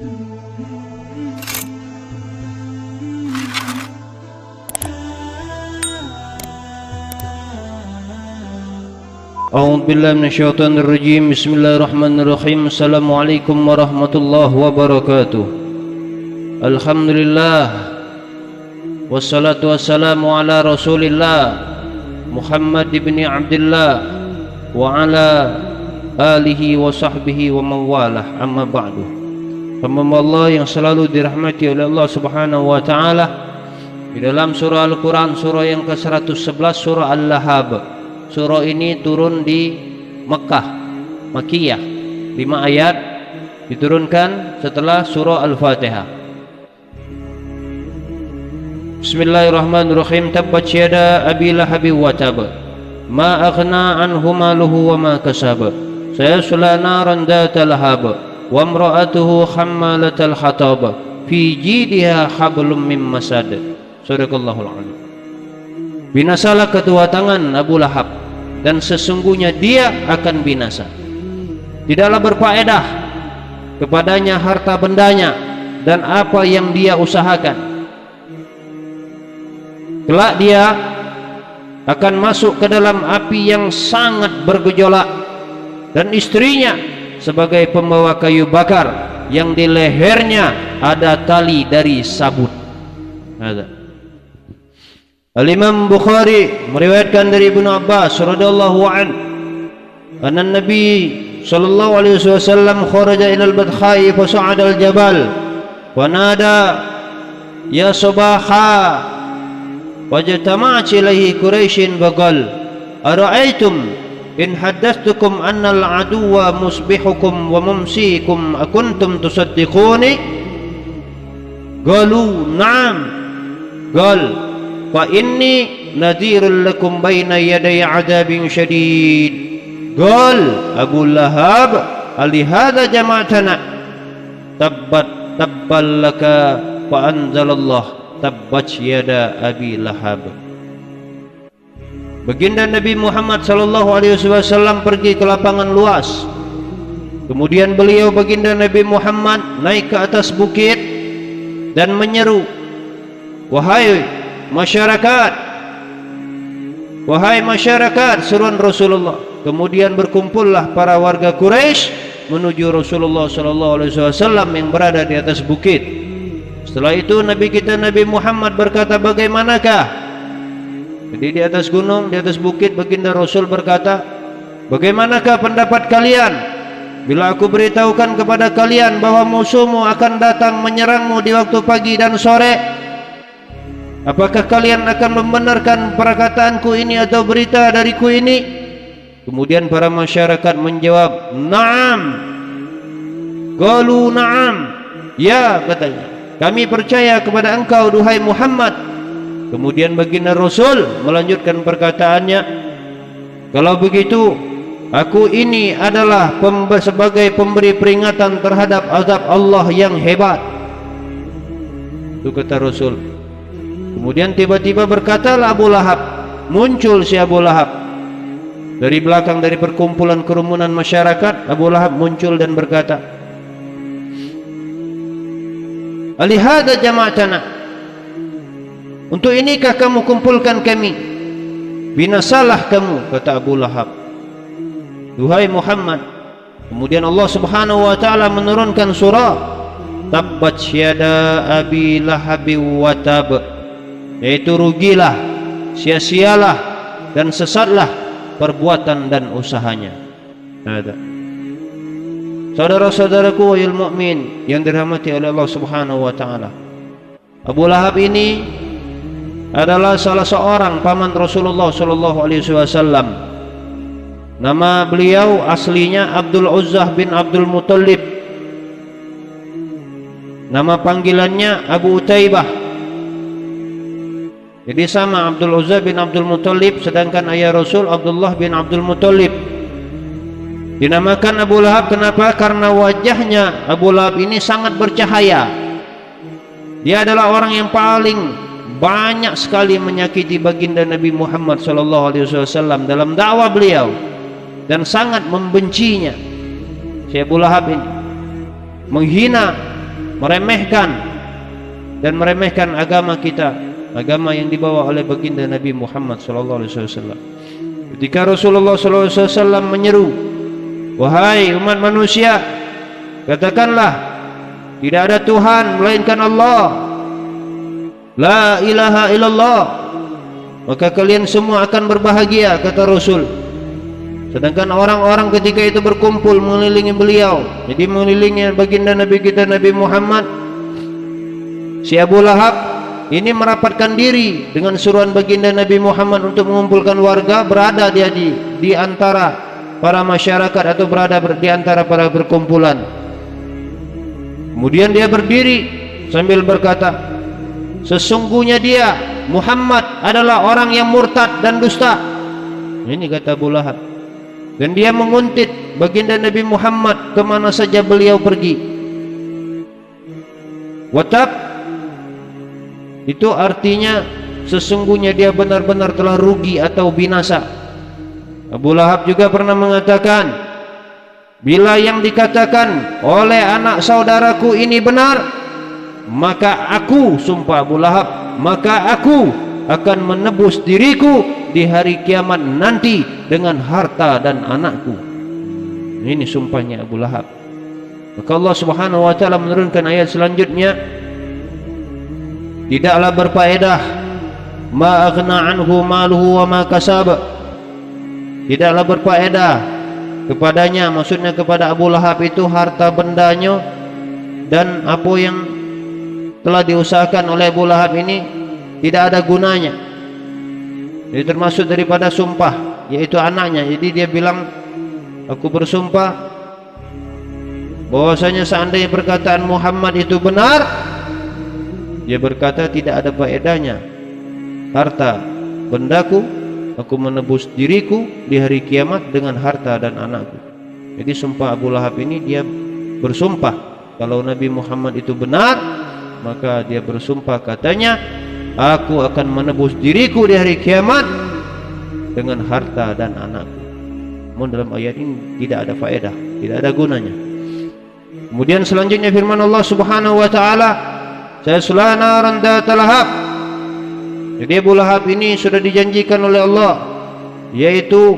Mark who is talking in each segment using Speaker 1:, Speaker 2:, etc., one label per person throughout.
Speaker 1: A'udzu billahi minasyaitonir rajim. Bismillahirrahmanirrahim. Assalamualaikum warahmatullahi wabarakatuh. Alhamdulillah wassalatu wassalamu ala Rasulillah Muhammad ibn Abdullah wa ala alihi wa sahbihi wa mawalah. Amma ba'du. Hamba Allah yang selalu dirahmati oleh Allah Subhanahu wa taala, di dalam surah Al-Qur'an surah yang ke-111 surah Al-Lahab. Surah ini turun di Mekah, Makkiyah, 5 ayat, diturunkan setelah surah Al-Fatihah. Bismillahirrahmanirrahim. Tabbat yada abi lahabi wa tab, ma aghna anhu maluhu wa ma kasab, sayasla naran dhata lahab, wa imra'atuhu hammalatal hatab, fi jidha hablum min masad. Sadaqallahul azim. Binasalah kedua tangan Abu Lahab, dan sesungguhnya dia akan binasa. Tidaklah berfaedah kepadanya harta bendanya dan apa yang dia usahakan. Kelak dia akan masuk ke dalam api yang sangat bergejolak, dan istrinya sebagai pembawa kayu bakar yang di lehernya ada tali dari sabut. Ada. Al-Imam Bukhari meriwayatkan dari Ibnu Abbas radhiyallahu anhu, anna Nabi sallallahu alaihi wasallam kharaja ila al-badkhai fa sa'ada al-jabal wa nada ya subaha wajtama'at ilaihi quraishin baqal ara'aytum in haddathtukum anna al-aduwwa musbihukum wa mumsikum akuntum tusaddiquni? Qalu na'am. Qal fa inni nadhirul lakum baina yaday adabin syadid. Qal Abu Lahab alihada jama'atana? Tabbal laka fa anzalallah tabbat yada abi lahab. Baginda Nabi Muhammad sallallahu alaihi wasallam pergi ke lapangan luas. Kemudian beliau, baginda Nabi Muhammad, naik ke atas bukit dan menyeru, wahai masyarakat, seruan Rasulullah. Kemudian berkumpullah para warga Quraisy menuju Rasulullah sallallahu alaihi wasallam yang berada di atas bukit. Setelah itu Nabi kita Nabi Muhammad berkata, bagaimanakah? Jadi di atas gunung, di atas bukit, baginda Rasul berkata, bagaimanakah pendapat kalian bila aku beritahukan kepada kalian bahwa musuhmu akan datang menyerangmu di waktu pagi dan sore? Apakah kalian akan membenarkan perkataanku ini atau berita dariku ini? Kemudian para masyarakat menjawab, na'am. Qalu na'am. Ya, katanya, kami percaya kepada engkau duhai Muhammad. Kemudian baginda Rasul melanjutkan perkataannya, kalau begitu aku ini adalah sebagai pemberi peringatan terhadap azab Allah yang hebat. Itu kata Rasul. Kemudian tiba-tiba berkatalah Abu Lahab, muncul si Abu Lahab dari belakang, dari perkumpulan kerumunan masyarakat. Abu Lahab muncul dan berkata, alihada jama'atana, untuk inikah kamu kumpulkan kami? Binasalah kamu, kata Abu Lahab, duhai Muhammad. Kemudian Allah Subhanahu wa taala menurunkan surah Tabbat yada abi lahabi wa tab, yaitu rugilah, sia-sialah dan sesatlah perbuatan dan usahanya. Ada. Saudara-saudaraku wahai mukmin yang dirahmati oleh Allah Subhanahu wa taala, Abu Lahab ini adalah salah seorang paman Rasulullah sallallahu alaihi wasallam. Nama beliau aslinya Abdul Uzzah bin Abdul Muttalib. Nama panggilannya Abu Utaibah. Jadi sama, Abdul Uzza bin Abdul Muttalib, sedangkan ayah Rasul Abdullah bin Abdul Muttalib. Dinamakan Abu Lahab kenapa? Karena wajahnya Abu Lahab ini sangat bercahaya. Dia adalah orang yang paling banyak sekali menyakiti baginda Nabi Muhammad SAW dalam dakwah beliau, dan sangat membencinya. Si Abu Lahab ini menghina meremehkan dan meremehkan agama kita, agama yang dibawa oleh baginda Nabi Muhammad SAW. Ketika Rasulullah SAW menyeru, wahai umat manusia, katakanlah tidak ada Tuhan melainkan Allah, la ilaha illallah, maka kalian semua akan berbahagia, kata Rasul. Sedangkan orang-orang ketika itu berkumpul mengelilingi beliau, jadi mengelilingi baginda Nabi kita Nabi Muhammad. Si Abu Lahab ini merapatkan diri dengan suruhan baginda Nabi Muhammad untuk mengumpulkan warga, berada dia di antara para masyarakat atau berada di antara para berkumpulan. Kemudian dia berdiri sambil berkata, sesungguhnya dia Muhammad adalah orang yang murtad dan dusta. Ini kata Abu Lahab. Dan dia menguntit baginda Nabi Muhammad kemana saja beliau pergi. Watab itu artinya sesungguhnya dia benar-benar telah rugi atau binasa. Abu Lahab juga pernah mengatakan, bila yang dikatakan oleh anak saudaraku ini benar, maka aku, sumpah Abu Lahab, maka aku akan menebus diriku di hari kiamat nanti dengan harta dan anakku. Ini sumpahnya Abu Lahab. Maka Allah Subhanahu wa taala menurunkan ayat selanjutnya, tidaklah berfaedah ma aghna anhu maluhu wa ma kasab. Tidaklah berfaedah kepadanya, maksudnya kepada Abu Lahab itu, harta bendanya dan apa yang telah diusahakan oleh Abu Lahab ini tidak ada gunanya. Jadi termasuk daripada sumpah, yaitu anaknya. Jadi dia bilang, aku bersumpah bahwasanya seandainya perkataan Muhammad itu benar, dia berkata tidak ada faedahnya harta bendaku, aku menebus diriku di hari kiamat dengan harta dan anakku. Jadi sumpah Abu Lahab ini, dia bersumpah kalau Nabi Muhammad itu benar, maka dia bersumpah katanya, aku akan menebus diriku di hari kiamat dengan harta dan anakku. Namun dalam ayat ini tidak ada faedah, tidak ada gunanya. Kemudian selanjutnya firman Allah Subhanahu wa taala, sayasla naran dzata lahab. Jadi Abu Lahab ini sudah dijanjikan oleh Allah, yaitu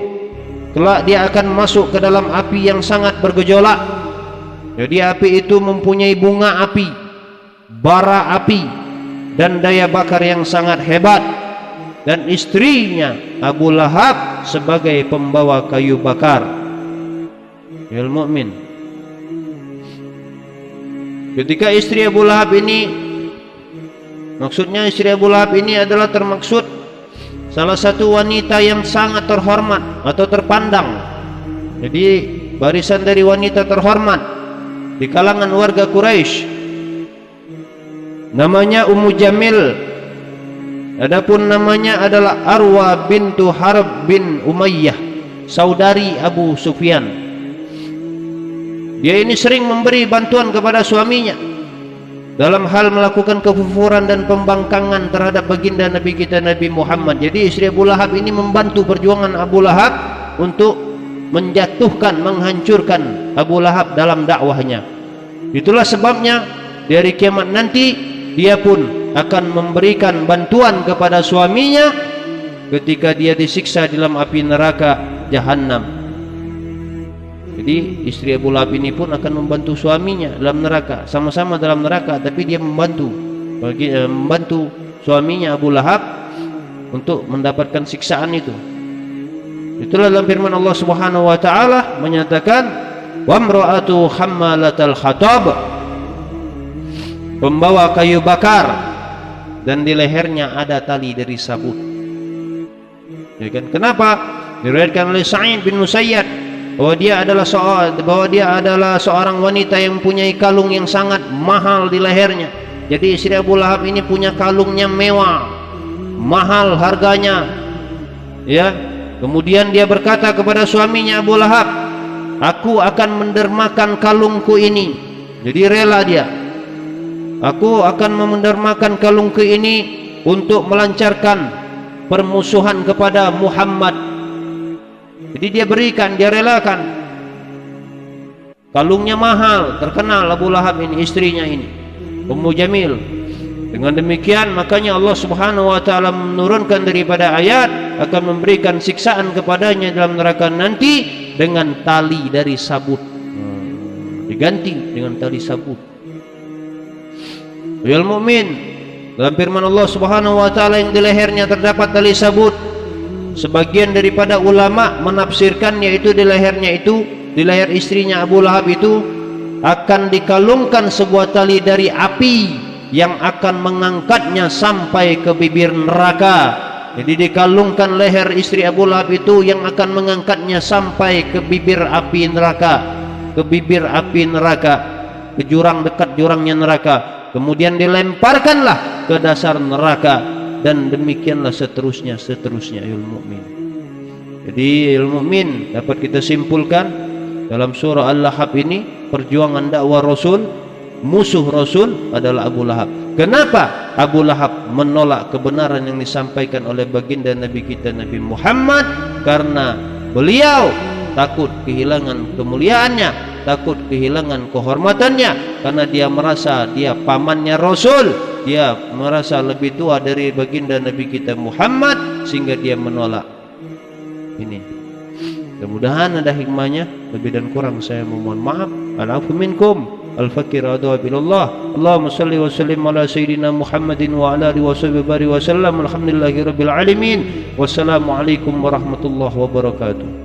Speaker 1: kelak dia akan masuk ke dalam api yang sangat bergejolak. Jadi api itu mempunyai bunga api, bara api, dan daya bakar yang sangat hebat. Dan istrinya Abu Lahab sebagai pembawa kayu bakar. Ya mukmin, ketika istri Abu Lahab ini, maksudnya istri Abu Lahab ini adalah termaksud salah satu wanita yang sangat terhormat atau terpandang. Jadi barisan dari wanita terhormat di kalangan warga Quraisy, namanya Ummu Jamil. Adapun namanya adalah Arwa bintu Harb bin Umayyah, saudari Abu Sufyan. Dia ini sering memberi bantuan kepada suaminya dalam hal melakukan kekufuran dan pembangkangan terhadap baginda Nabi kita Nabi Muhammad. Jadi istri Abu Lahab ini membantu perjuangan Abu Lahab untuk menjatuhkan, menghancurkan Abu Lahab dalam dakwahnya. Itulah sebabnya di hari kiamat nanti dia pun akan memberikan bantuan kepada suaminya ketika dia disiksa di dalam api neraka Jahannam. Jadi istri Abu Lahab ini pun akan membantu suaminya dalam neraka, sama-sama dalam neraka, tapi dia membantu suaminya Abu Lahab untuk mendapatkan siksaan itu. Itulah dalam firman Allah Subhanahu wa taala menyatakan, wa imra'atu hammalatal hatab, pembawa kayu bakar, dan di lehernya ada tali dari sabut. Ya kan? Kenapa? Diriwayatkan oleh Sa'id bin Musayyad bahwa dia adalah seorang wanita yang mempunyai kalung yang sangat mahal di lehernya. Jadi istri Abu Lahab ini punya kalungnya mewah, mahal harganya. Ya. Kemudian dia berkata kepada suaminya Abu Lahab, aku akan mendermakan kalungku ini. Jadi rela dia, aku akan mendermakan kalungku ini untuk melancarkan permusuhan kepada Muhammad. Jadi dia berikan, dia relakan. Kalungnya mahal, terkenal Abu Lahab ini, istrinya ini. Ummu Jamil. Dengan demikian makanya Allah Subhanahu wa taala menurunkan daripada ayat akan memberikan siksaan kepadanya dalam neraka nanti dengan tali dari sabut. Diganti dengan tali sabut. Ya mukmin, dalam firman Allah Subhanahu wa taala yang di lehernya terdapat tali sabut, sebagian daripada ulama menafsirkan yaitu di lehernya itu, di leher istrinya Abu Lahab itu akan dikalungkan sebuah tali dari api yang akan mengangkatnya sampai ke bibir neraka. Jadi dikalungkan leher istri Abu Lahab itu yang akan mengangkatnya sampai ke bibir api neraka, ke bibir api neraka, ke jurang dekat jurangnya neraka. Kemudian dilemparkanlah ke dasar neraka, dan demikianlah seterusnya ayol mukmin. Jadi ayol mukmin dapat kita simpulkan dalam surah Al-Lahab ini perjuangan dakwah Rasul, musuh Rasul adalah Abu Lahab. Kenapa Abu Lahab menolak kebenaran yang disampaikan oleh baginda Nabi kita Nabi Muhammad? Karena beliau takut kehilangan kemuliaannya, takut kehilangan kehormatannya, karena dia merasa dia pamannya Rasul, dia merasa lebih tua dari baginda Nabi kita Muhammad, sehingga dia menolak. Ini mudah-mudahan ada hikmahnya. Lebih dan kurang saya memohon maaf. Al-afu minkum. Al-fakir adu billah. Allahumma salli wa sallim ala sayyidina Muhammadin wa ala alihi wa sahbihi wa sallam. Alhamdulillahi rabbil alamin. Wassalamualaikum warahmatullahi wabarakatuh.